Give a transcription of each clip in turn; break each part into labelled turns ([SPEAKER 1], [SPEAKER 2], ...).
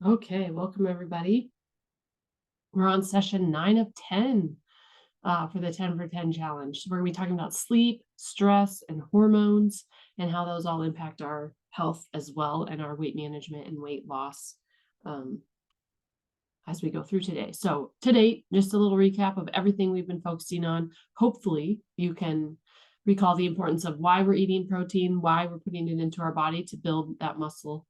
[SPEAKER 1] Okay, welcome everybody. We're on session 9 of 10 for the 10 for 10 challenge. So we're going to be talking about sleep, stress, and hormones, and how those all impact our health as well, and our weight management and weight loss um, as we go through today. So today, just a little recap of everything we've been focusing on. Hopefully you can recall the importance of why we're eating protein, why we're putting it into our body to build that muscle,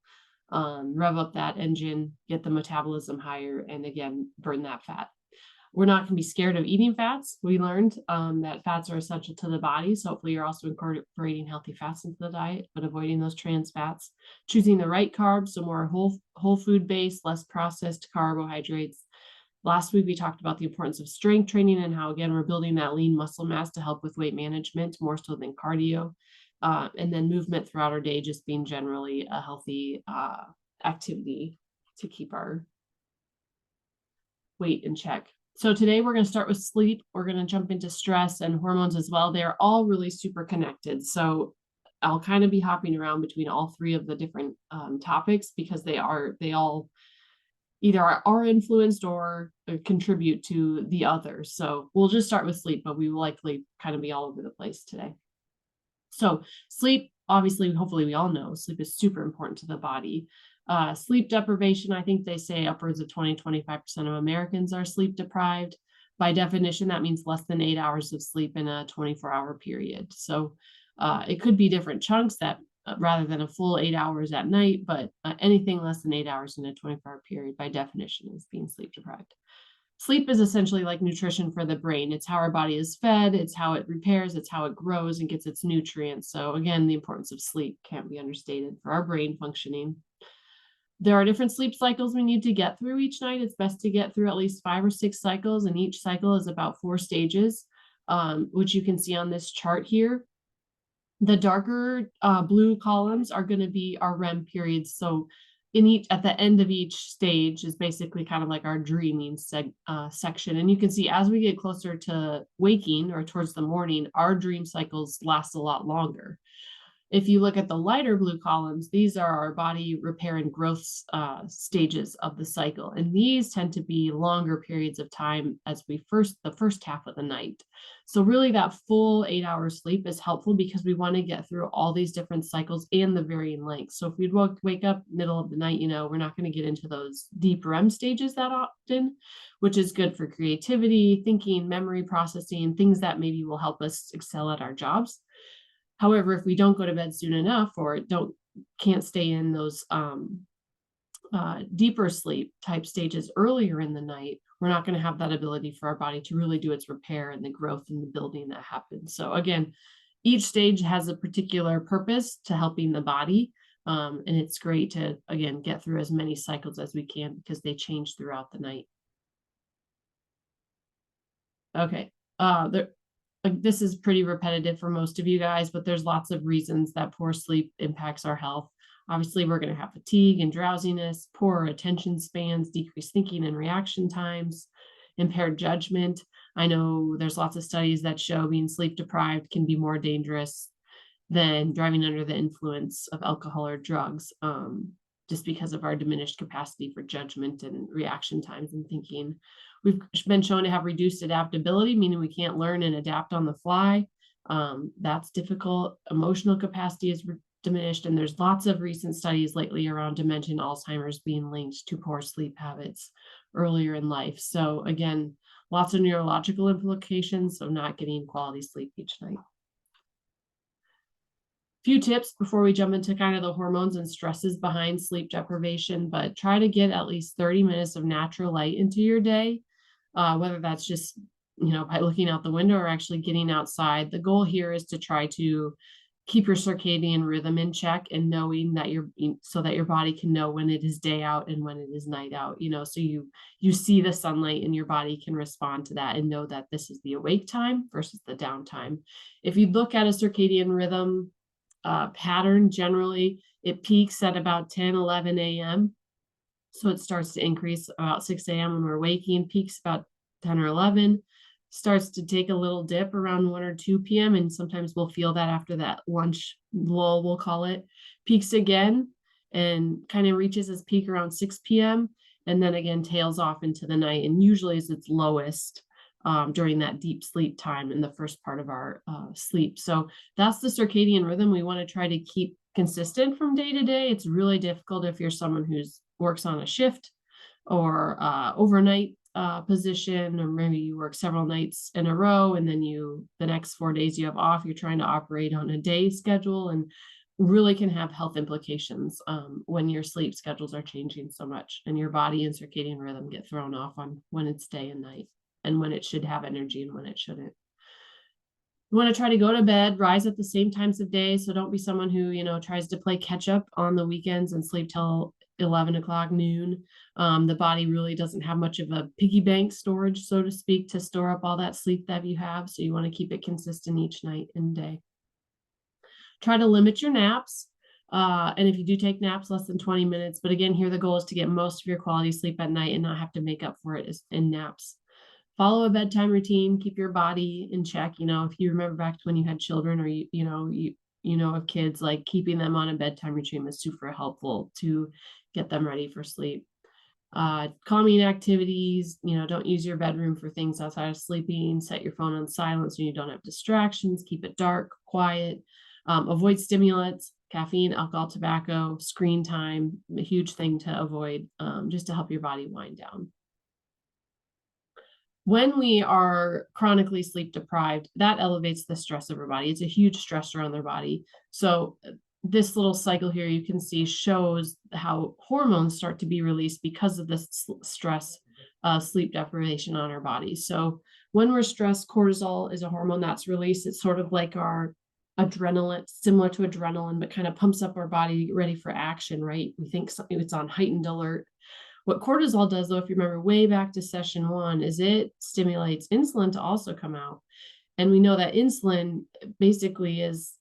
[SPEAKER 1] rev up that engine, get the metabolism higher, and again, burn that fat. We're not going to be scared of eating fats. We learned that fats are essential to the body. So hopefully you're also incorporating healthy fats into the diet, but avoiding those trans fats. Choosing the right carbs, so more whole food based, less processed carbohydrates. Last week we talked about the importance of strength training and how, again, we're building that lean muscle mass to help with weight management more so than cardio. And then movement throughout our day, just being generally a healthy activity to keep our weight in check. So today we're going to start with sleep. We're going to jump into stress and hormones as well. They're all really super connected. So I'll kind of be hopping around between all three of the different topics because they all either are influenced or contribute to the others. So we'll just start with sleep, but we will likely kind of be all over the place today. So sleep, obviously, hopefully we all know sleep is super important to the body. Sleep deprivation, I think they say upwards of 20-25% of Americans are sleep deprived. By definition, that means less than 8 hours of sleep in a 24-hour period. So it could be different chunks that rather than a full 8 hours at night, but anything less than 8 hours in a 24-hour period by definition is being sleep deprived. Sleep is essentially like nutrition for the brain. It's how our body is fed, it's how it repairs, it's how it grows and gets its nutrients. So again, the importance of sleep can't be understated for our brain functioning. There are different sleep cycles we need to get through each night. It's best to get through at least 5 or 6 cycles, and each cycle is about 4 stages, which you can see on this chart here. The darker blue columns are going to be our REM periods. So at the end of each stage is basically kind of like our dreaming section. And you can see as we get closer to waking or towards the morning, our dream cycles last a lot longer. If you look at the lighter blue columns, these are our body repair and growth stages of the cycle. And these tend to be longer periods of time as the first half of the night. So really that full 8 hours sleep is helpful because we want to get through all these different cycles and the varying lengths. So if we wake up middle of the night, we're not going to get into those deep REM stages that often, which is good for creativity, thinking, memory processing, things that maybe will help us excel at our jobs. However, if we don't go to bed soon enough or can't stay in those deeper sleep type stages earlier in the night, we're not going to have that ability for our body to really do its repair and the growth and the building that happens. So again, each stage has a particular purpose to helping the body. And it's great to, again, get through as many cycles as we can because they change throughout the night. Okay. This is pretty repetitive for most of you guys, but there's lots of reasons that poor sleep impacts our health. Obviously, we're going to have fatigue and drowsiness, poor attention spans, decreased thinking and reaction times, impaired judgment. I know there's lots of studies that show being sleep deprived can be more dangerous than driving under the influence of alcohol or drugs, just because of our diminished capacity for judgment and reaction times and thinking. We've been shown to have reduced adaptability, meaning we can't learn and adapt on the fly. That's difficult. Emotional capacity is diminished, and there's lots of recent studies lately around dementia and Alzheimer's being linked to poor sleep habits earlier in life. So again, lots of neurological implications of not getting quality sleep each night. Few tips before we jump into kind of the hormones and stresses behind sleep deprivation, but try to get at least 30 minutes of natural light into your day, whether that's just by looking out the window or actually getting outside. The goal here is to try to keep your circadian rhythm in check and knowing that so that your body can know when it is day out and when it is night out, so you see the sunlight and your body can respond to that and know that this is the awake time versus the downtime. If you look at a circadian rhythm pattern, generally it peaks at about 10-11 a.m. So it starts to increase about 6 a.m. when we're waking, peaks about 10 or 11, starts to take a little dip around 1 or 2 p.m. And sometimes we'll feel that after that lunch lull, we'll call it, peaks again. and kind of reaches its peak around 6 p.m. and then again tails off into the night, and usually is its lowest during that deep sleep time in the first part of our sleep. So that's the circadian rhythm we want to try to keep consistent from day to day. It's really difficult if you're someone who's works on a shift or overnight position, or maybe you work several nights in a row and then the next 4 days you have off, you're trying to operate on a day schedule, and really can have health implications when your sleep schedules are changing so much and your body and circadian rhythm get thrown off on when it's day and night and when it should have energy and when it shouldn't. You want to try to go to bed, rise at the same times of day. So don't be someone who, tries to play catch up on the weekends and sleep till 11 o'clock noon. The body really doesn't have much of a piggy bank storage, so to speak, to store up all that sleep that you have. So you want to keep it consistent each night and day. Try to limit your naps. And if you do take naps, less than 20 minutes. But again, here the goal is to get most of your quality sleep at night and not have to make up for it in naps. Follow a bedtime routine, keep your body in check. If you remember back to when you had children, or of kids, like keeping them on a bedtime routine is super helpful to get them ready for sleep. Calming activities, don't use your bedroom for things outside of sleeping. Set your phone on silent so you don't have distractions. Keep it dark, quiet. Avoid stimulants, caffeine, alcohol, tobacco, screen time, a huge thing to avoid, just to help your body wind down. When we are chronically sleep deprived, that elevates the stress of our body. It's a huge stressor on their body. So this little cycle here you can see shows how hormones start to be released because of this stress, sleep deprivation on our body. So when we're stressed, cortisol is a hormone that's released. It's sort of like our adrenaline, similar to adrenaline, but kind of pumps up our body ready for action, right? We think it's on heightened alert. What cortisol does, though, if you remember way back to session 1, is it stimulates insulin to also come out. And we know that insulin basically is,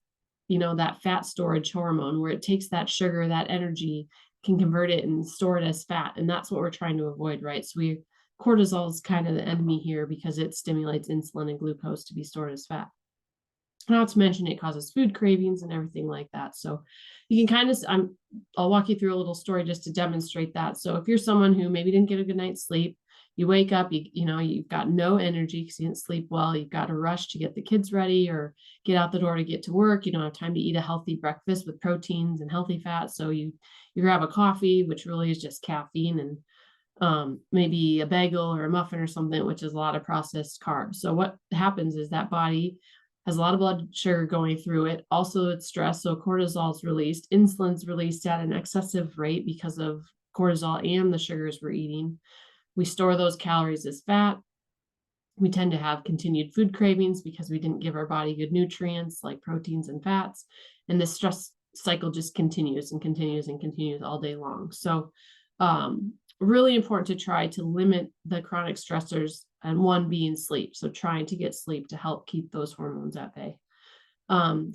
[SPEAKER 1] that fat storage hormone where it takes that sugar, that energy, can convert it and store it as fat. And that's what we're trying to avoid, right? So cortisol is kind of the enemy here because it stimulates insulin and glucose to be stored as fat. Not to mention it causes food cravings and everything like that. So you can kind of, I'll walk you through a little story just to demonstrate that. So if you're someone who maybe didn't get a good night's sleep, you wake up, you've got no energy because you didn't sleep well. You've got to rush to get the kids ready or get out the door to get to work. You don't have time to eat a healthy breakfast with proteins and healthy fats. So you grab a coffee, which really is just caffeine, and maybe a bagel or a muffin or something, which is a lot of processed carbs. So what happens is that body has a lot of blood sugar going through it. Also, it's stress, so cortisol is released. Insulin's released at an excessive rate because of cortisol and the sugars we're eating. We store those calories as fat. We tend to have continued food cravings because we didn't give our body good nutrients like proteins and fats. And the stress cycle just continues and continues and continues all day long. So really important to try to limit the chronic stressors, and one being sleep. So trying to get sleep to help keep those hormones at bay.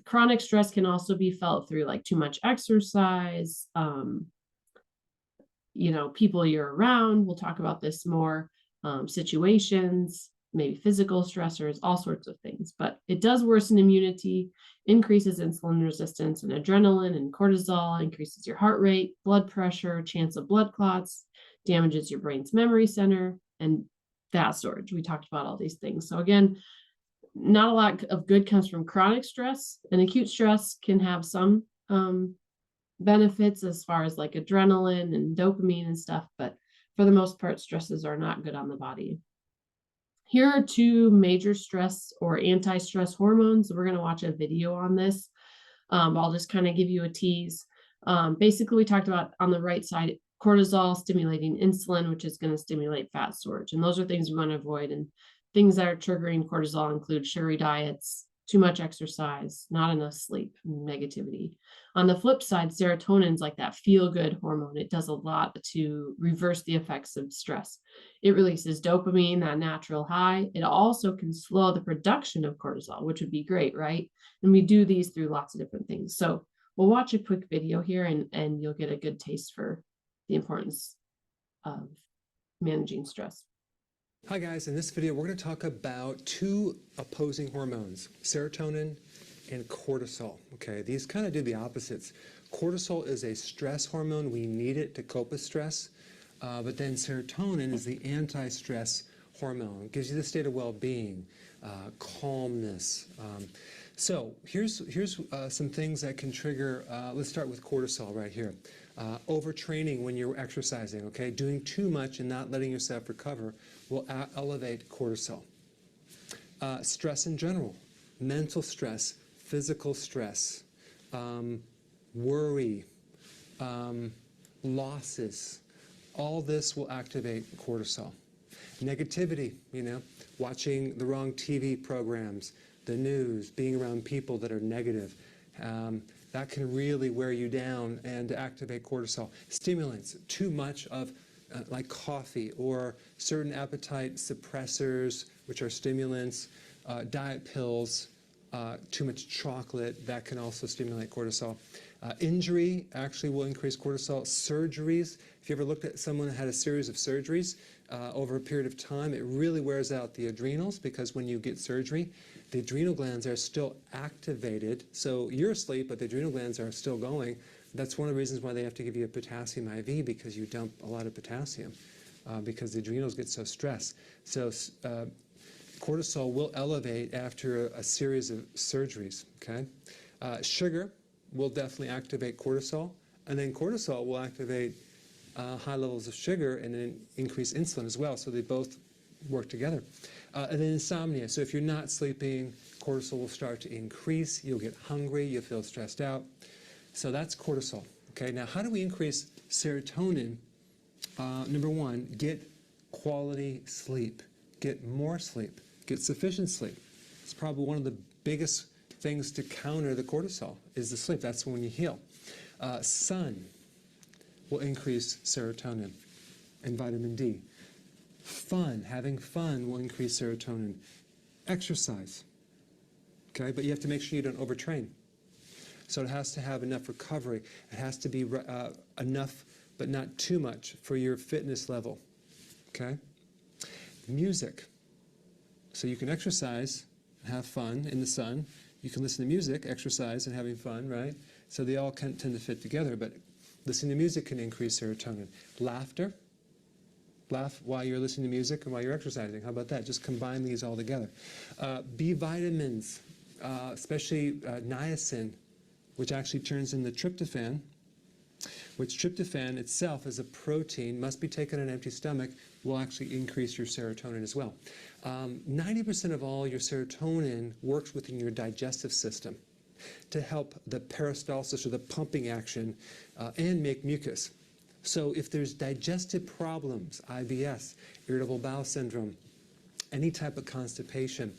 [SPEAKER 1] Chronic stress can also be felt through like too much exercise, people you're around. We'll talk about this more, situations, maybe physical stressors, all sorts of things. But it does worsen immunity, increases insulin resistance and adrenaline and cortisol, increases your heart rate, blood pressure, chance of blood clots, damages your brain's memory center, and fat storage. We talked about all these things. So again, not a lot of good comes from chronic stress, and acute stress can have some benefits as far as like adrenaline and dopamine and stuff, but for the most part, stresses are not good on the body. Here are 2 major stress or anti-stress hormones. We're going to watch a video on this. I'll just kind of give you a tease. Basically, we talked about on the right side, cortisol stimulating insulin, which is going to stimulate fat storage. And those are things we want to avoid. And things that are triggering cortisol include sugary diets, too much exercise, not enough sleep, negativity. On the flip side, serotonin is like that feel-good hormone. It does a lot to reverse the effects of stress. It releases dopamine, that natural high. It also can slow the production of cortisol, which would be great, right? And we do these through lots of different things. So we'll watch a quick video here and you'll get a good taste for the importance of managing stress.
[SPEAKER 2] Hi guys, in this video we're going to talk about 2 opposing hormones, serotonin and cortisol. Okay, these kind of do the opposites. Cortisol is a stress hormone. We need it to cope with stress. But then serotonin is the anti-stress hormone. It gives you the state of well-being, calmness. So here's some things that can trigger, let's start with cortisol right here. Overtraining when you're exercising, okay? Doing too much and not letting yourself recover will elevate cortisol. Stress in general, mental stress, physical stress, worry, losses, all this will activate cortisol. Negativity, watching the wrong TV programs, the news, being around people that are negative, that can really wear you down and activate cortisol. Stimulants, too much of like coffee or certain appetite suppressors, which are stimulants, diet pills, too much chocolate, that can also stimulate cortisol. Injury actually will increase cortisol. Surgeries, if you ever looked at someone that had a series of surgeries over a period of time, it really wears out the adrenals, because when you get surgery, the adrenal glands are still activated. So you're asleep, but the adrenal glands are still going. That's one of the reasons why they have to give you a potassium IV, because you dump a lot of potassium because the adrenals get so stressed. So cortisol will elevate after a series of surgeries, okay? Sugar will definitely activate cortisol, and then cortisol will activate high levels of sugar and then increase insulin as well, so they both work together. And then insomnia, so if you're not sleeping, cortisol will start to increase, you'll get hungry, you'll feel stressed out. So that's cortisol, okay? Now, how do we increase serotonin? Number one, get quality sleep, get more sleep, get sufficient sleep. It's probably one of the biggest things to counter the cortisol is the sleep. That's when you heal. Sun will increase serotonin and vitamin D. Fun, having fun will increase serotonin. Exercise, okay? But you have to make sure you don't overtrain. So it has to have enough recovery. It has to be enough, but not too much for your fitness level, okay? Music. So you can exercise and have fun in the sun. You can listen to music, exercise, and having fun, right? So they all tend to fit together, but listening to music can increase serotonin. Laughter. Laugh while you're listening to music and while you're exercising. How about that? Just combine these all together. B vitamins, especially niacin, which actually turns into tryptophan, which tryptophan itself as a protein must be taken on an empty stomach, will actually increase your serotonin as well. 90% of all your serotonin works within your digestive system to help the peristalsis, or the pumping action, and make mucus. So if there's digestive problems, IBS, irritable bowel syndrome, any type of constipation,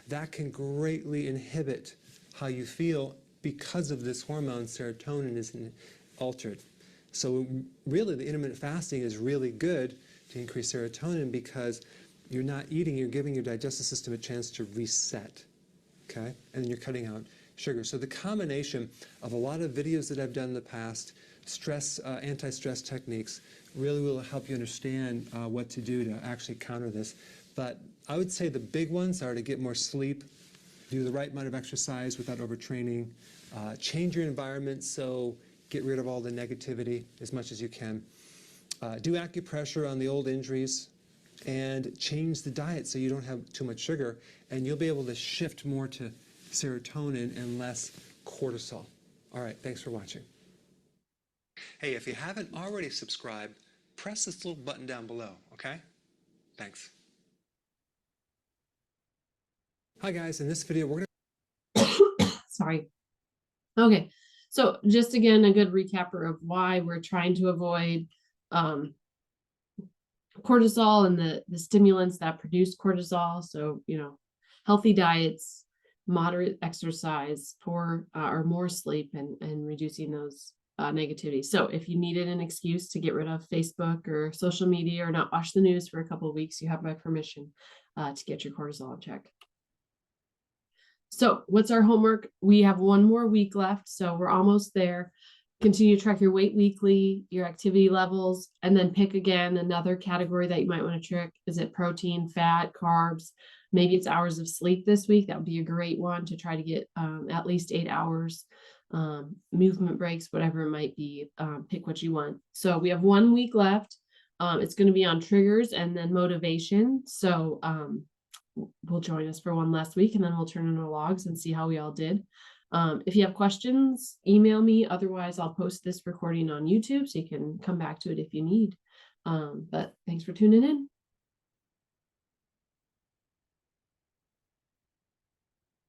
[SPEAKER 2] that can greatly inhibit how you feel because of this hormone. Serotonin is altered. So really the intermittent fasting is really good to increase serotonin, because you're not eating, you're giving your digestive system a chance to reset, okay? And then you're cutting out sugar. So the combination of a lot of videos that I've done in the past, stress, anti-stress techniques, really will help you understand what to do to actually counter this. But I would say the big ones are to get more sleep, do the right amount of exercise without overtraining, change your environment, so get rid of all the negativity as much as you can. Do acupressure on the old injuries, and change the diet so you don't have too much sugar, and you'll be able to shift more to serotonin and less cortisol. All right, thanks for watching. Hey, if you haven't already subscribed, press this little button down below, okay? Thanks. Hi guys, in this video we're
[SPEAKER 1] Sorry. Okay, so just again, a good recapper of why we're trying to avoid cortisol and the stimulants that produce cortisol. So, healthy diets, moderate exercise, poor or more sleep, and reducing those negativity. So if you needed an excuse to get rid of Facebook or social media or not watch the news for a couple of weeks, you have my permission to get your cortisol in check. So what's our homework? We have one more week left, so we're almost there. Continue to track your weight weekly, your activity levels, and then pick again another category that you might want to track. Is it protein, fat, carbs? Maybe it's hours of sleep this week. That would be a great one to try to get at least 8 hours. movement breaks, whatever it might be. Pick what you want. So we have 1 week left. It's going to be on triggers and then motivation. So will join us for one last week, and then we'll turn in our logs and see how we all did. If you have questions, email me. Otherwise, I'll post this recording on YouTube so you can come back to it if you need. But thanks for tuning in.